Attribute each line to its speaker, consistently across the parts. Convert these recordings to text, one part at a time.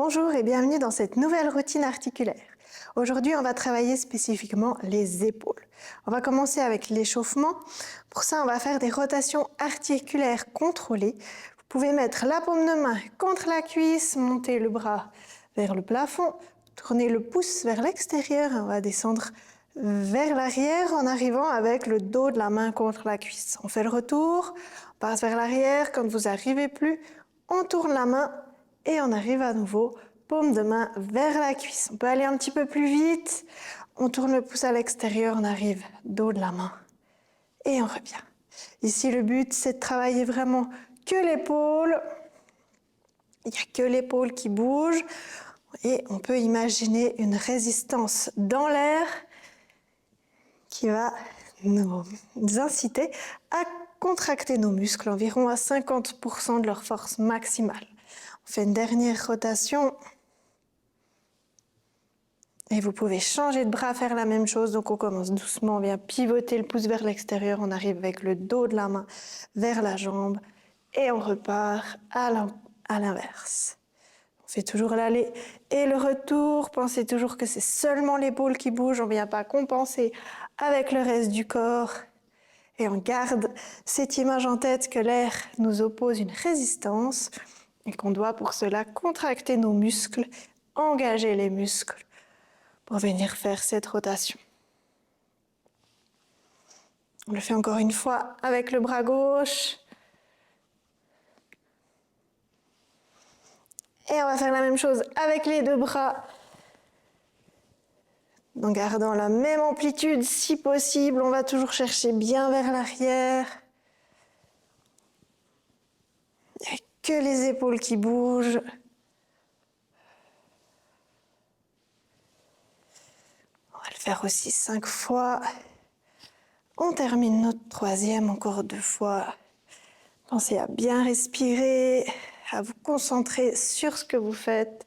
Speaker 1: Bonjour et bienvenue dans cette nouvelle routine articulaire. Aujourd'hui, on va travailler spécifiquement les épaules. On va commencer avec l'échauffement. Pour ça, on va faire des rotations articulaires contrôlées. Vous pouvez mettre la paume de main contre la cuisse, monter le bras vers le plafond, tourner le pouce vers l'extérieur. On va descendre vers l'arrière en arrivant avec le dos de la main contre la cuisse. On fait le retour, on passe vers l'arrière. Quand vous n'arrivez plus, on tourne la main et on arrive à nouveau, paume de main vers la cuisse. On peut aller un petit peu plus vite. On tourne le pouce à l'extérieur, on arrive dos de la main et on revient. Ici, le but, c'est de travailler vraiment que l'épaule. Il n'y a que l'épaule qui bouge. Et on peut imaginer une résistance dans l'air qui va nous inciter à contracter nos muscles environ à 50% de leur force maximale. On fait une dernière rotation. Et vous pouvez changer de bras, faire la même chose. Donc on commence doucement, on vient pivoter le pouce vers l'extérieur. On arrive avec le dos de la main vers la jambe. Et on repart à l'inverse. On fait toujours l'aller et le retour. Pensez toujours que c'est seulement l'épaule qui bouge. On ne vient pas compenser avec le reste du corps. Et on garde cette image en tête que l'air nous oppose une résistance et qu'on doit pour cela contracter nos muscles, engager les muscles pour venir faire cette rotation. On le fait encore une fois avec le bras gauche. Et on va faire la même chose avec les deux bras, en gardant la même amplitude si possible. On va toujours chercher bien vers l'arrière. Il n'y a que les épaules qui bougent. On va le faire aussi 5 fois. On termine notre troisième encore 2 fois. Pensez à bien respirer, à vous concentrer sur ce que vous faites.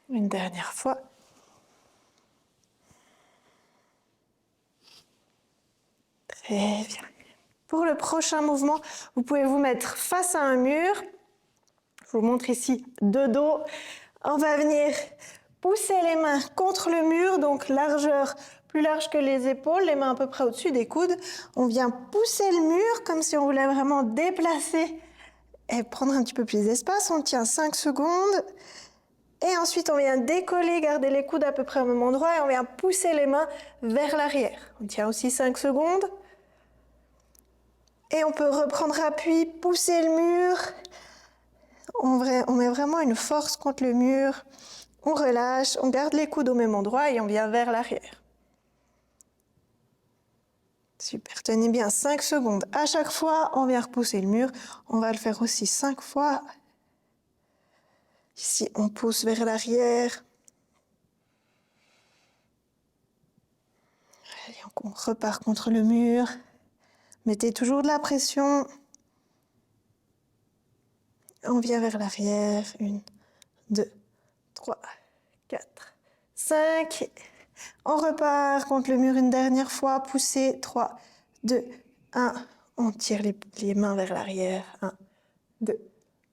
Speaker 1: Une dernière fois. Très bien. Pour le prochain mouvement, vous pouvez vous mettre face à un mur. Je vous montre ici de dos. On va venir pousser les mains contre le mur, donc largeur plus large que les épaules, les mains à peu près au-dessus des coudes. On vient pousser le mur comme si on voulait vraiment déplacer et prendre un petit peu plus d'espace. On tient 5 secondes. Et ensuite, on vient décoller, garder les coudes à peu près au même endroit et on vient pousser les mains vers l'arrière. On tient aussi 5 secondes. Et on peut reprendre appui, pousser le mur. On met vraiment une force contre le mur. On relâche, on garde les coudes au même endroit et on vient vers l'arrière. Super, tenez bien 5 secondes. À chaque fois, on vient repousser le mur. On va le faire aussi 5 fois. Ici, on pousse vers l'arrière. Allez, on repart contre le mur. Mettez toujours de la pression. On vient vers l'arrière. 1, 2, 3, 4, 5. On repart contre le mur une dernière fois. Poussez. 3, 2, 1. On tire les mains vers l'arrière. 1, 2,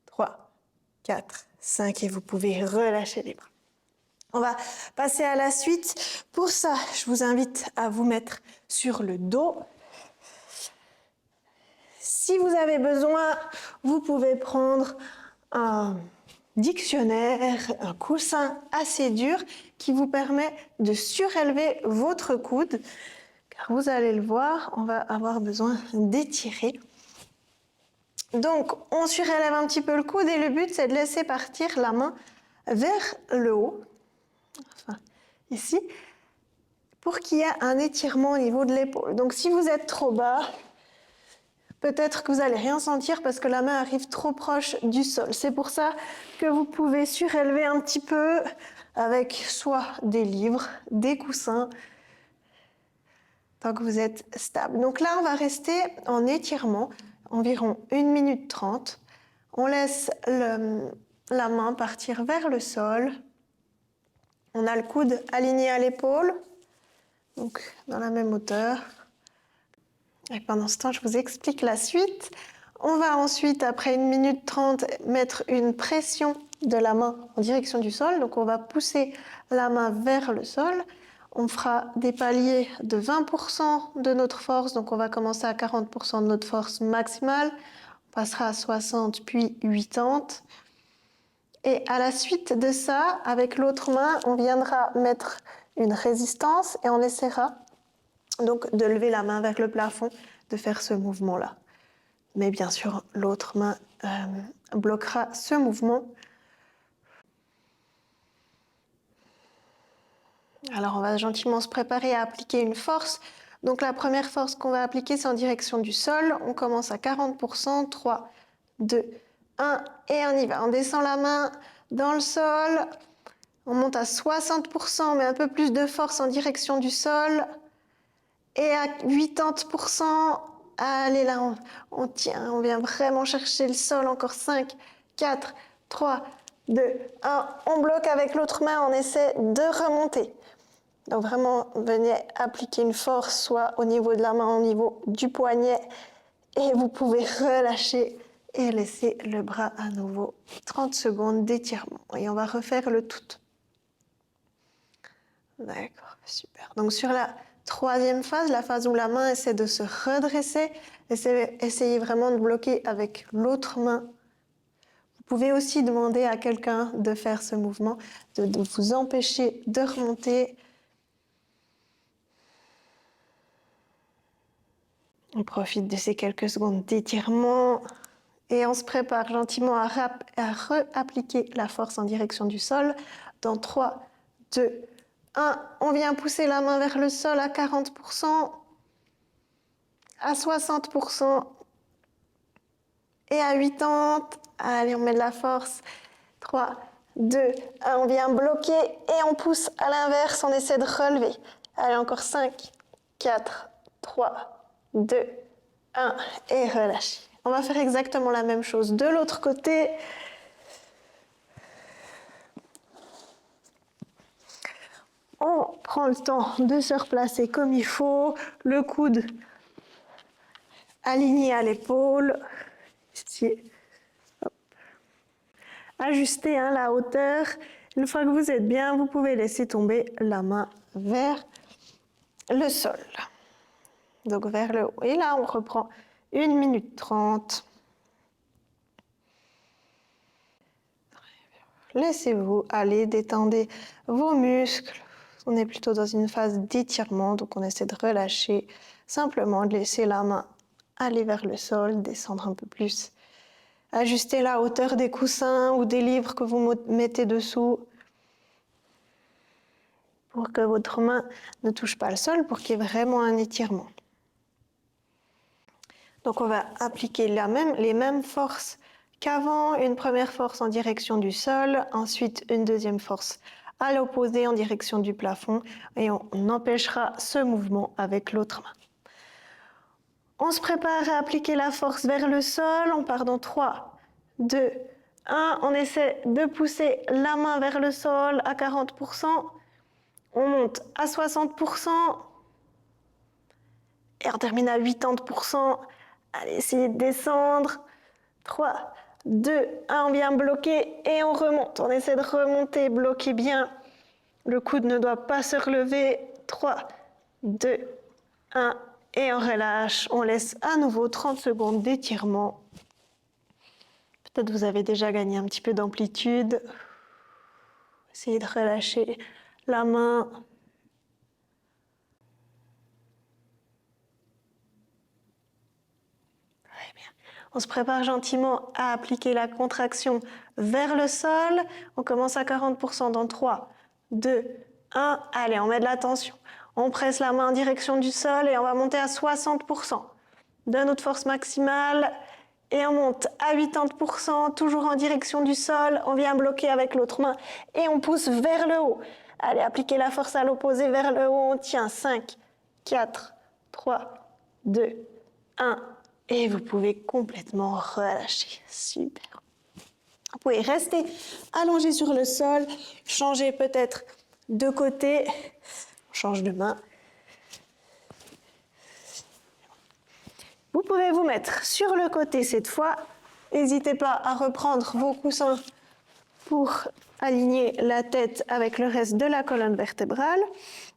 Speaker 1: 3, 4, 5. Et vous pouvez relâcher les bras. On va passer à la suite. Pour ça, je vous invite à vous mettre sur le dos. Si vous avez besoin, vous pouvez prendre un dictionnaire, un coussin assez dur qui vous permet de surélever votre coude. Car vous allez le voir, on va avoir besoin d'étirer. Donc, on surélève un petit peu le coude et le but, c'est de laisser partir la main vers le haut. Enfin, ici, pour qu'il y ait un étirement au niveau de l'épaule. Donc, si vous êtes trop bas, peut-être que vous n'allez rien sentir parce que la main arrive trop proche du sol. C'est pour ça que vous pouvez surélever un petit peu avec soit des livres, des coussins, tant que vous êtes stable. Donc là, on va rester en étirement, environ 1 minute 30. On laisse la main partir vers le sol. On a le coude aligné à l'épaule, donc dans la même hauteur. Et pendant ce temps, je vous explique la suite. On va ensuite, après 1 minute 30, mettre une pression de la main en direction du sol. Donc on va pousser la main vers le sol. On fera des paliers de 20% de notre force. Donc on va commencer à 40% de notre force maximale. On passera à 60 puis 80. Et à la suite de ça, avec l'autre main, on viendra mettre une résistance et on essaiera donc de lever la main vers le plafond, de faire ce mouvement-là. Mais bien sûr, l'autre main bloquera ce mouvement. Alors, on va gentiment se préparer à appliquer une force. Donc, la première force qu'on va appliquer, c'est en direction du sol. On commence à 40%. 3, 2, 1, et on y va. On descend la main dans le sol. On monte à 60%, on met un peu plus de force en direction du sol. Et à 80%, allez là, on tient, on vient vraiment chercher le sol. Encore 5, 4, 3, 2, 1. On bloque avec l'autre main, on essaie de remonter. Donc vraiment, venez appliquer une force, soit au niveau de la main, au niveau du poignet. Et vous pouvez relâcher et laisser le bras à nouveau. 30 secondes d'étirement. Et on va refaire le tout. D'accord, super. Donc sur la troisième phase, la phase où la main essaie de se redresser, essayez vraiment de bloquer avec l'autre main. Vous pouvez aussi demander à quelqu'un de faire ce mouvement, de vous empêcher de remonter. On profite de ces quelques secondes d'étirement et on se prépare gentiment à réappliquer la force en direction du sol. Dans 3, 2, 1, on vient pousser la main vers le sol à 40%, à 60% et à 80%. Allez, on met de la force. 3, 2, 1, on vient bloquer et on pousse à l'inverse, on essaie de relever. Allez, encore 5, 4, 3, 2, 1 et relâchez. On va faire exactement la même chose de l'autre côté. On prend le temps de se replacer comme il faut, le coude aligné à l'épaule. Ici. Ajustez la hauteur. Une fois que vous êtes bien, vous pouvez laisser tomber la main vers le sol. Donc vers le haut. Et là, on reprend 1 minute 30. Laissez-vous aller, détendez vos muscles. On est plutôt dans une phase d'étirement, donc on essaie de relâcher, simplement de laisser la main aller vers le sol, descendre un peu plus. Ajustez la hauteur des coussins ou des livres que vous mettez dessous pour que votre main ne touche pas le sol, pour qu'il y ait vraiment un étirement. Donc on va appliquer les mêmes forces qu'avant, une première force en direction du sol, ensuite une deuxième force à l'opposé en direction du plafond et on empêchera ce mouvement avec l'autre main. On se prépare à appliquer la force vers le sol, on part dans 3, 2, 1, on essaie de pousser la main vers le sol à 40%, on monte à 60% et on termine à 80%. Allez, essayez de descendre. 3, 2, 1, on vient bloquer et on remonte. On essaie de remonter, bloquer bien. Le coude ne doit pas se relever. 3, 2, 1, et on relâche. On laisse à nouveau 30 secondes d'étirement. Peut-être vous avez déjà gagné un petit peu d'amplitude. Essayez de relâcher la main. On se prépare gentiment à appliquer la contraction vers le sol. On commence à 40% dans 3, 2, 1. Allez, on met de la tension. On presse la main en direction du sol et on va monter à 60% de notre force maximale. Et on monte à 80%, toujours en direction du sol. On vient bloquer avec l'autre main et on pousse vers le haut. Allez, appliquez la force à l'opposé vers le haut. On tient 5, 4, 3, 2, 1. Et vous pouvez complètement relâcher. Super. Vous pouvez rester allongé sur le sol, changer peut-être de côté. On change de main. Vous pouvez pouvez vous mettre sur le côté cette fois. N'hésitez pas à reprendre vos coussins pour aligner la tête avec le reste de la colonne vertébrale.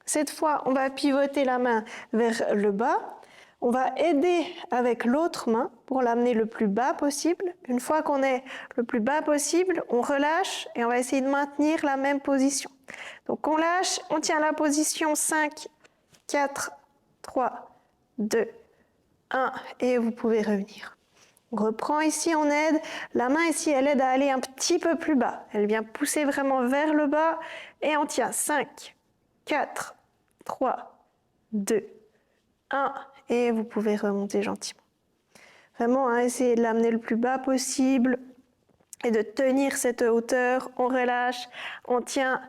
Speaker 1: Cette fois, on va pivoter la main vers le bas. On va aider avec l'autre main pour l'amener le plus bas possible. Une fois qu'on est le plus bas possible, on relâche et on va essayer de maintenir la même position. Donc on lâche, on tient la position 5, 4, 3, 2, 1 et vous pouvez revenir. On reprend ici, on aide. La main ici, elle aide à aller un petit peu plus bas. Elle vient pousser vraiment vers le bas et on tient 5, 4, 3, 2, 1 et vous pouvez remonter gentiment. Vraiment, hein, essayez de l'amener le plus bas possible et de tenir cette hauteur. On relâche, on tient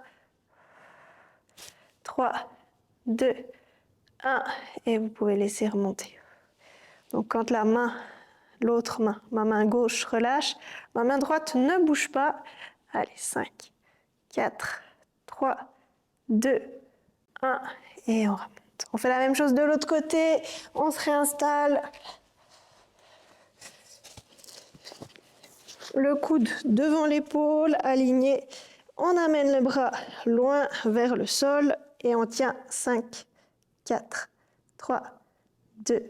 Speaker 1: 3, 2, 1 et vous pouvez laisser remonter. Donc quand la main, l'autre main, ma main gauche relâche, ma main droite ne bouge pas. Allez, 5, 4, 3, 2, 1 et on remonte. On fait la même chose de l'autre côté, on se réinstalle. Le coude devant l'épaule, aligné. On amène le bras loin vers le sol et on tient 5, 4, 3, 2,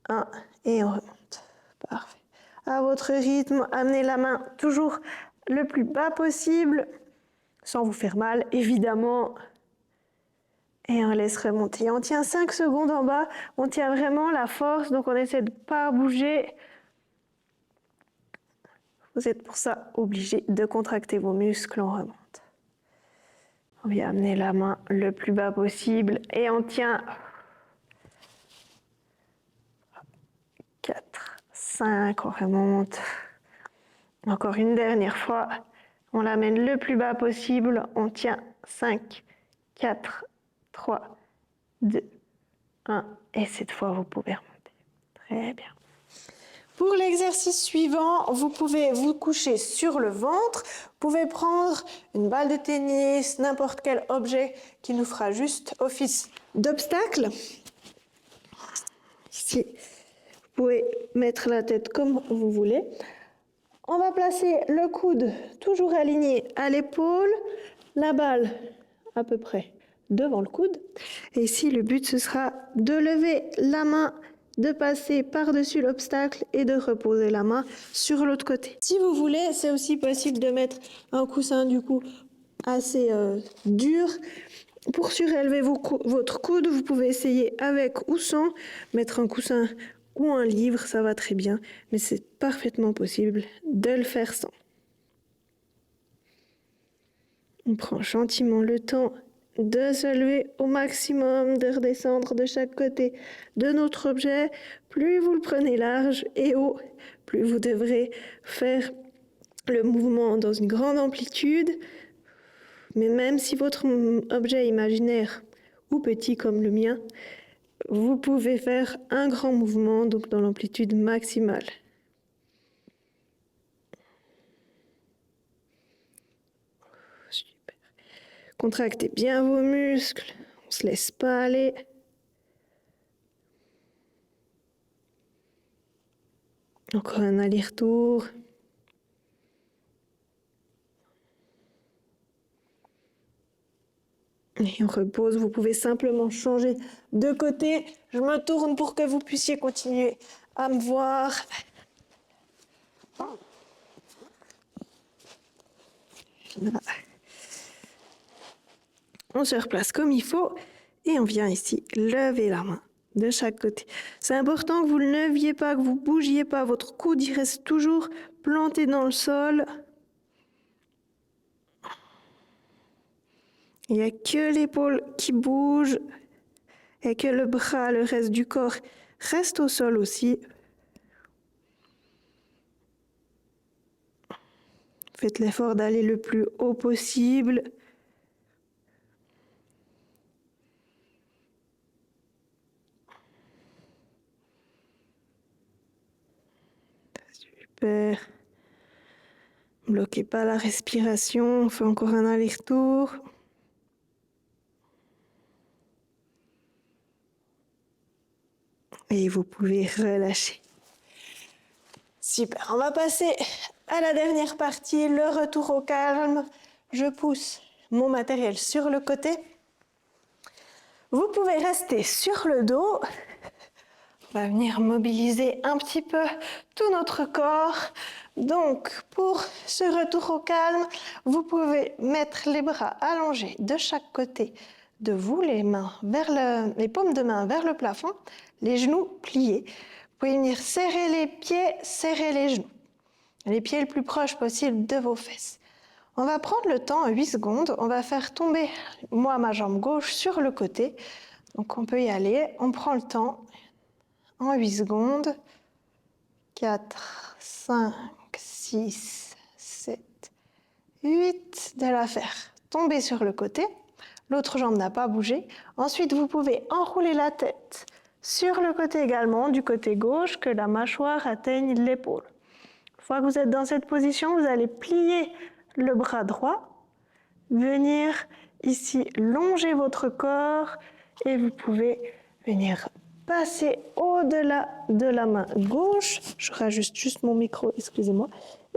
Speaker 1: 1 et on remonte. Parfait. À votre rythme, amenez la main toujours le plus bas possible, sans vous faire mal, évidemment. Et on laisse remonter. On tient 5 secondes en bas. On tient vraiment la force. Donc, on essaie de ne pas bouger. Vous êtes pour ça obligé de contracter vos muscles. On remonte. On vient amener la main le plus bas possible. Et on tient 4, 5. On remonte. Encore une dernière fois. On l'amène le plus bas possible. On tient 5, 4, 3, 2, 1. Et cette fois, vous pouvez remonter. Très bien. Pour l'exercice suivant, vous pouvez vous coucher sur le ventre. Vous pouvez prendre une balle de tennis, n'importe quel objet qui nous fera juste office d'obstacle. Ici, vous pouvez mettre la tête comme vous voulez. On va placer le coude toujours aligné à l'épaule, la balle à peu près devant le coude. Et ici, le but, ce sera de lever la main, de passer par-dessus l'obstacle et de reposer la main sur l'autre côté. Si vous voulez, c'est aussi possible de mettre un coussin du coup assez dur. Pour surélever votre coude, vous pouvez essayer avec ou sans. Mettre un coussin ou un livre, ça va très bien. Mais c'est parfaitement possible de le faire sans. On prend gentiment le temps de se lever au maximum, de redescendre de chaque côté de notre objet. Plus vous le prenez large et haut, plus vous devrez faire le mouvement dans une grande amplitude. Mais même si votre objet est imaginaire ou petit comme le mien, vous pouvez faire un grand mouvement, donc dans l'amplitude maximale. Super. Contractez bien vos muscles, on ne se laisse pas aller. Encore un aller-retour. Et on repose, vous pouvez simplement changer de côté. Je me tourne pour que vous puissiez continuer à me voir. Voilà. On se replace comme il faut et on vient ici lever la main de chaque côté. C'est important que vous ne leviez pas, que vous ne bougiez pas. Votre coude il reste toujours planté dans le sol. Il n'y a que l'épaule qui bouge et que le bras, le reste du corps, reste au sol aussi. Faites l'effort d'aller le plus haut possible. Super. Bloquez pas la respiration. On fait encore un aller-retour. Et vous pouvez relâcher. Super, on va passer à la dernière partie, le retour au calme. Je pousse mon matériel sur le côté. Vous pouvez rester sur le dos. On va venir mobiliser un petit peu tout notre corps. Donc, pour ce retour au calme, vous pouvez mettre les bras allongés de chaque côté de vous, les paumes de main vers le plafond, les genoux pliés. Vous pouvez venir serrer les pieds, serrer les genoux. Les pieds le plus proche possible de vos fesses. On va prendre le temps, 8 secondes. On va faire tomber, moi, ma jambe gauche sur le côté. Donc, on peut y aller. On prend le temps. En 8 secondes. 4, 5, 6, 7, 8. De la faire tomber sur le côté. L'autre jambe n'a pas bougé. Ensuite, vous pouvez enrouler la tête sur le côté également, du côté gauche, que la mâchoire atteigne l'épaule. Une fois que vous êtes dans cette position, vous allez plier le bras droit, venir ici longer votre corps et vous pouvez venir passer au-delà de la main gauche. Je rajuste juste mon micro, excusez-moi.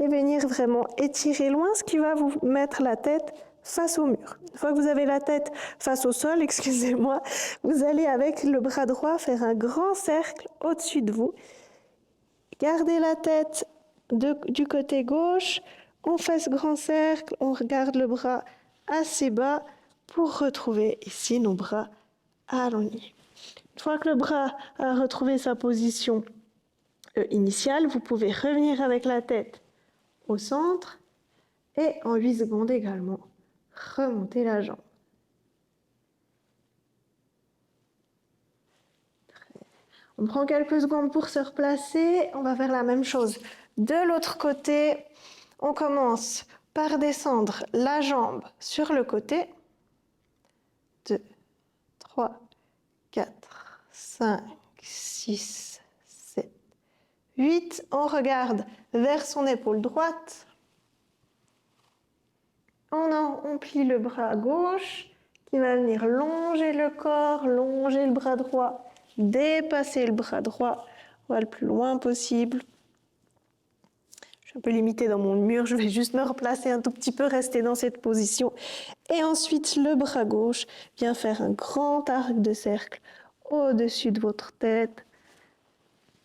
Speaker 1: Et venir vraiment étirer loin, ce qui va vous mettre la tête face au mur. Une fois que vous avez la tête face au sol, excusez-moi, vous allez avec le bras droit faire un grand cercle au-dessus de vous. Gardez la tête du côté gauche, on fait ce grand cercle, on regarde le bras assez bas pour retrouver ici nos bras allongés. Une fois que le bras a retrouvé sa position initiale, vous pouvez revenir avec la tête au centre et en 8 secondes également, remonter la jambe. On prend quelques secondes pour se replacer. On va faire la même chose de l'autre côté. On commence par descendre la jambe sur le côté. 2, 3, 4, 5, 6, 7, 8. On regarde vers son épaule droite. On plie le bras gauche qui va venir longer le corps, longer le bras droit, dépasser le bras droit, on va le plus loin possible. Je suis un peu limitée dans mon mur, je vais juste me replacer un tout petit peu, rester dans cette position. Et ensuite, le bras gauche vient faire un grand arc de cercle au-dessus de votre tête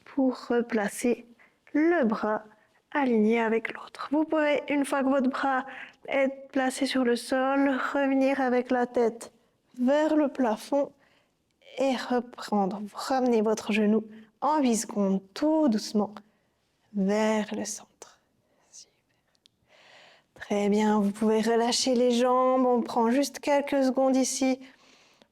Speaker 1: pour replacer le bras aligné avec l'autre. Vous pouvez, une fois que votre bras est placé sur le sol, revenir avec la tête vers le plafond et reprendre. Vous ramenez votre genou en 8 secondes, tout doucement, vers le centre. Super. Très bien, vous pouvez relâcher les jambes. On prend juste quelques secondes ici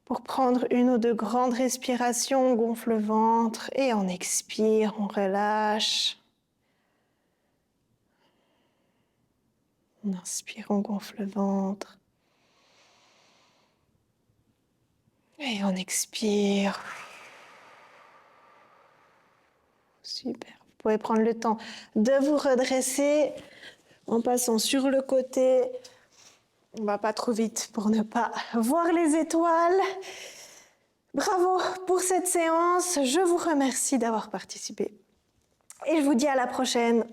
Speaker 1: pour prendre une ou deux grandes respirations. On gonfle le ventre et on expire, on relâche. On inspire, on gonfle le ventre. Et on expire. Super. Vous pouvez prendre le temps de vous redresser en passant sur le côté. On ne va pas trop vite pour ne pas voir les étoiles. Bravo pour cette séance. Je vous remercie d'avoir participé. Et je vous dis à la prochaine.